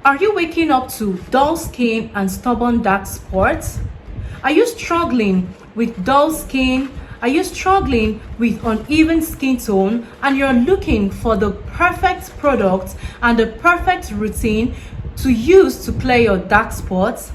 Are you waking up to dull skin and stubborn dark spots? Are you struggling with dull skin? Are you struggling with uneven skin tone and you're looking for the perfect product and the perfect routine to use to clear your dark spots?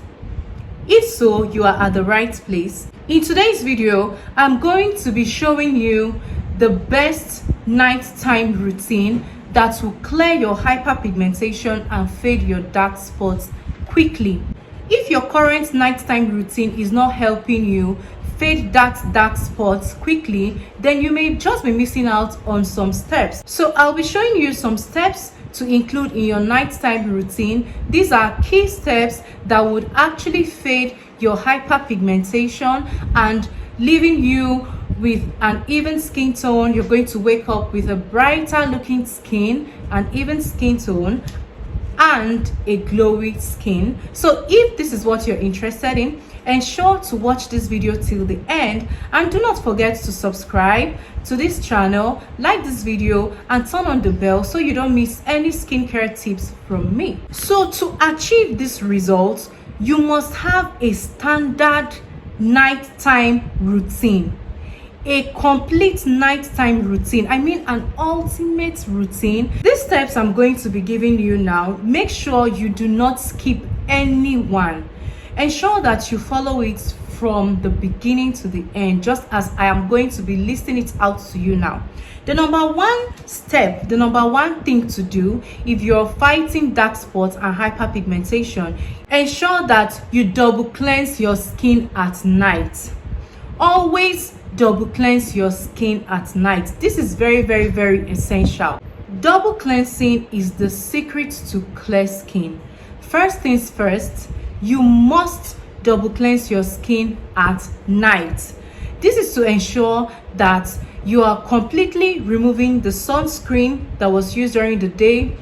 If so, you are at the right place. In today's video, I'm going to be showing you the best nighttime routine that will clear your hyperpigmentation and fade your dark spots quickly. If your current nighttime routine is not helping you fade that dark spots quickly, then you may just be missing out on some steps. So I'll be showing you some steps to include in your nighttime routine. These are key steps that would actually fade your hyperpigmentation and leaving you with an even skin tone. You're going to wake up with a brighter looking skin, an even skin tone, and a glowy skin. So if this is what you're interested in, ensure to watch this video till the end, and do not forget to subscribe to this channel, like this video, and turn on the bell so you don't miss any skincare tips from me. So to achieve this result, you must have a standard nighttime routine. A complete nighttime routine, I mean an ultimate routine. These steps I'm going to be giving you now, make sure you do not skip any one. Ensure that you follow it from the beginning to the end, just as I am going to be listing it out to you now. The number one step, the number one thing to do if you're fighting dark spots and hyperpigmentation, ensure that you double cleanse your skin at night. Always double cleanse your skin at night. This is very, very, very essential. Double cleansing is the secret to clear skin. First things first, you must double cleanse your skin at night. This is to ensure that you are completely removing the sunscreen that was used during the day,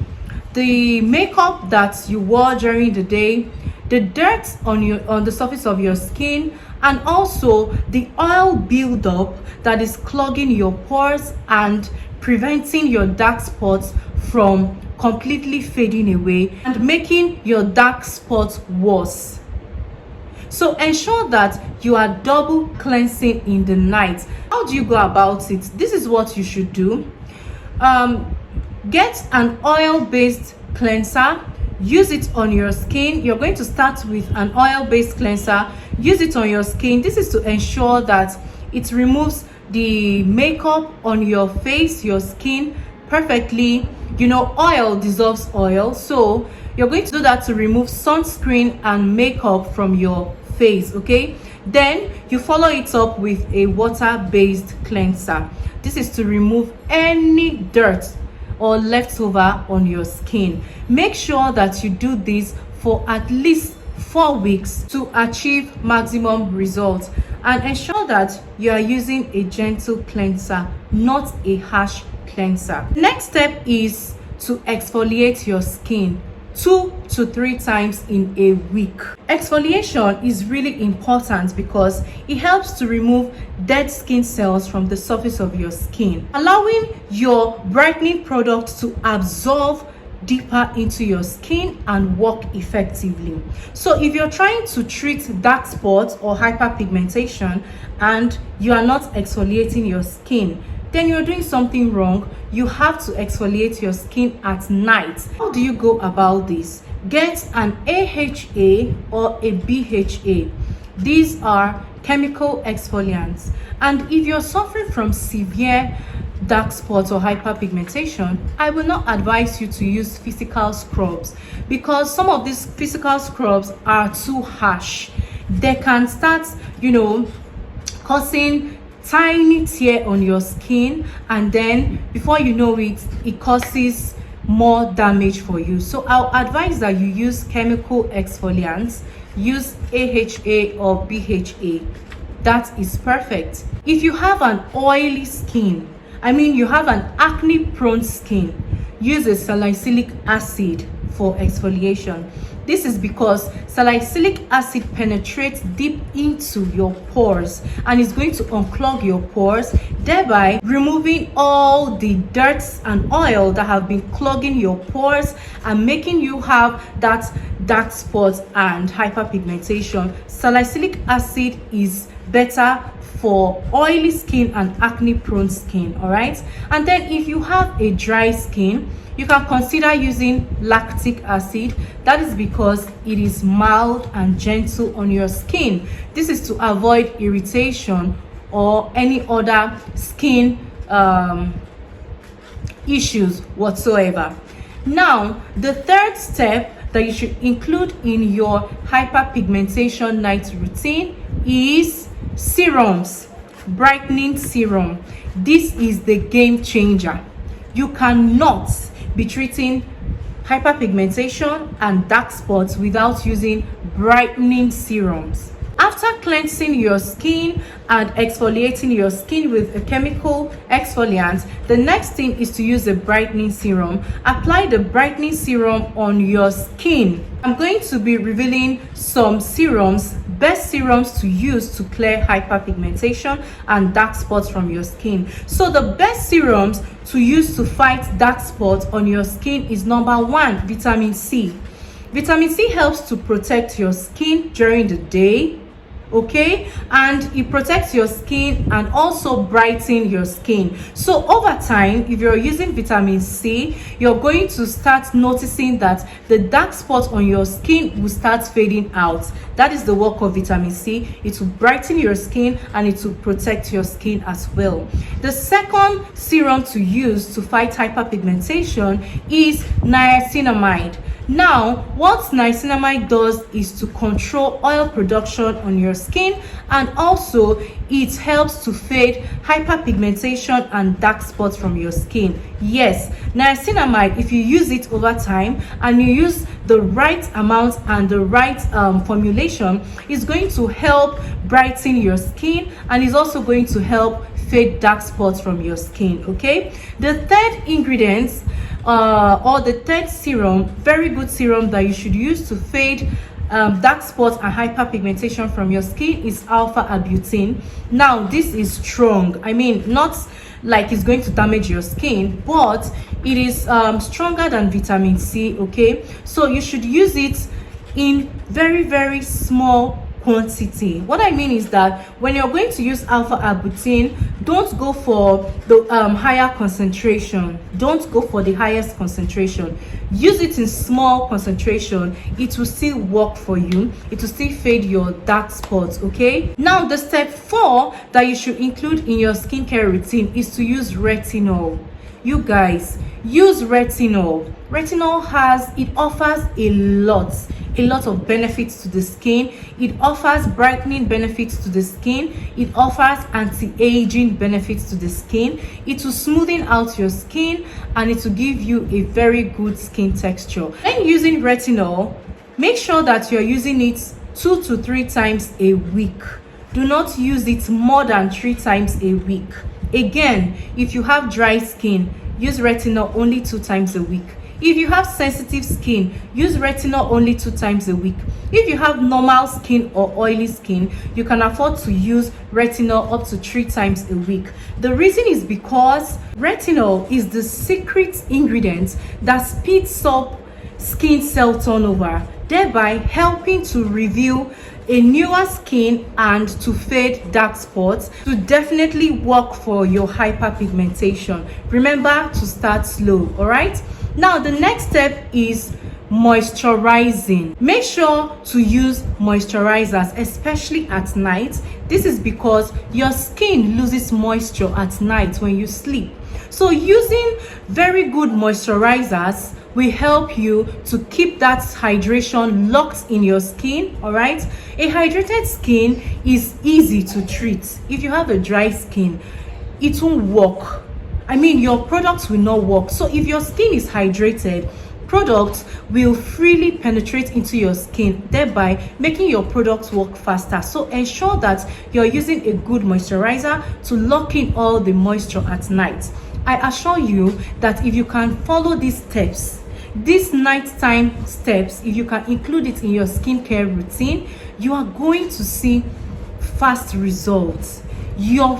the makeup that you wore during the day, the dirt on the surface of your skin, and also the oil buildup that is clogging your pores and preventing your dark spots from completely fading away and making your dark spots worse. So ensure that you are double cleansing in the night. How do you go about it? This is what you should do. Get an oil-based cleanser. Use it on your skin. You're going to start with an oil-based cleanser. Use it on your skin. This is to ensure that it removes the makeup on your face, your skin perfectly. You know, oil dissolves oil, so you're going to do that to remove sunscreen and makeup from your face. Okay, then you follow it up with a water-based cleanser. This is to remove any dirt or leftover on your skin. Make sure that you do this for at least 4 weeks to achieve maximum results, and ensure that you are using a gentle cleanser, not a harsh cleanser. Next step is to exfoliate your skin 2 to 3 times in a week. Exfoliation is really important because it helps to remove dead skin cells from the surface of your skin, allowing your brightening product to absorb deeper into your skin and work effectively. So if you're trying to treat dark spots or hyperpigmentation and you are not exfoliating your skin, then you're doing something wrong. You have to exfoliate your skin at night. How do you go about this? Get an AHA or a BHA. These are chemical exfoliants, and if you're suffering from severe dark spots or hyperpigmentation, I will not advise you to use physical scrubs, because some of these physical scrubs are too harsh. They can start, causing tiny tear on your skin, and then before you know it, it causes more damage for you. So I'll advise that you use chemical exfoliants. Use AHA or BHA. That is perfect. If you have an oily skin, you have an acne prone skin, use a salicylic acid for exfoliation. This is because salicylic acid penetrates deep into your pores and is going to unclog your pores, thereby removing all the dirt and oil that have been clogging your pores and making you have that dark spots and hyperpigmentation. Salicylic acid is better for oily skin and acne prone skin. All right, and then if you have a dry skin, you can consider using lactic acid. That is because it is mild and gentle on your skin. This is to avoid irritation or any other skin issues whatsoever. Now, the third step that you should include in your hyperpigmentation night routine is serums. Brightening serum. This is the game changer. You cannot be treating hyperpigmentation and dark spots without using brightening serums. After cleansing your skin and exfoliating your skin with a chemical exfoliant, the next thing is to use a brightening serum. Apply the brightening serum on your skin. I'm going to be revealing some serums, best serums to use to clear hyperpigmentation and dark spots from your skin. So the best serums to use to fight dark spots on your skin is number 1, vitamin C. Vitamin C helps to protect your skin during the day, okay, and it protects your skin and also brighten your skin. So over time, if you're using vitamin C, you're going to start noticing that the dark spots on your skin will start fading out. That is the work of vitamin C. It will brighten your skin and it will protect your skin as well. The second serum to use to fight hyperpigmentation is niacinamide. Now, what niacinamide does is to control oil production on your skin, and also it helps to fade hyperpigmentation and dark spots from your skin. Yes, niacinamide, if you use it over time and you use the right amount and the right formulation, is going to help brighten your skin and is also going to help fade dark spots from your skin. Okay, the third ingredient or the third serum, very good serum that you should use to fade dark spots and hyperpigmentation from your skin is alpha arbutin. Now, this is strong. I mean, not like it's going to damage your skin, but it is stronger than vitamin C. Okay, so you should use it in very small quantity. What I mean is that when you're going to use alpha arbutin, don't go for the higher concentration. Don't go for the highest concentration. Use it in small concentration. It will still work for you. It will still fade your dark spots. Okay, now the step 4 that you should include in your skincare routine is to use retinol. You guys, use retinol. Retinol offers a lot of benefits to the skin. It offers brightening benefits to the skin. It offers anti-aging benefits to the skin. It will smoothen out your skin and it will give you a very good skin texture. When using retinol, make sure that you're using it 2 to 3 times a week. Do not use it more than 3 times a week. Again, if you have dry skin, use retinol only 2 times a week. If you have sensitive skin, use retinol only 2 times a week. If you have normal skin or oily skin, you can afford to use retinol up to 3 times a week. The reason is because retinol is the secret ingredient that speeds up skin cell turnover, thereby helping to reveal a newer skin and to fade dark spots, to definitely work for your hyperpigmentation. Remember to start slow. All right, now the next step is moisturizing. Make sure to use moisturizers, especially at night. This is because your skin loses moisture at night when you sleep. So using very good moisturizers will help you to keep that hydration locked in your skin. All right, a hydrated skin is easy to treat. If you have a dry skin, it won't work. I mean, your products will not work. So if your skin is hydrated, products will freely penetrate into your skin, thereby making your products work faster. So ensure that you're using a good moisturizer to lock in all the moisture at night. I assure you that if you can follow these steps, these nighttime steps, if you can include it in your skincare routine, you are going to see fast results. Your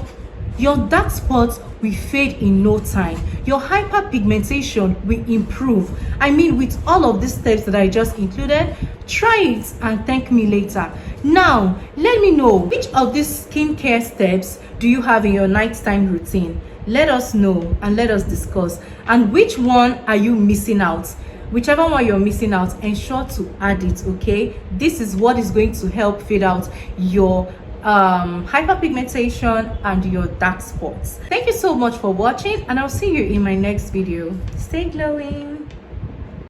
dark spots will fade in no time. Your hyperpigmentation will improve. I mean, with all of these steps that I just included, try it and thank me later. Now, let me know, which of these skincare steps do you have in your nighttime routine? Let us know and let us discuss. And which one are you missing out? Whichever one you're missing out, ensure to add it, okay? This is what is going to help fade out your hyperpigmentation and your dark spots. Thank you so much for watching, and I'll see you in my next video. Stay glowing.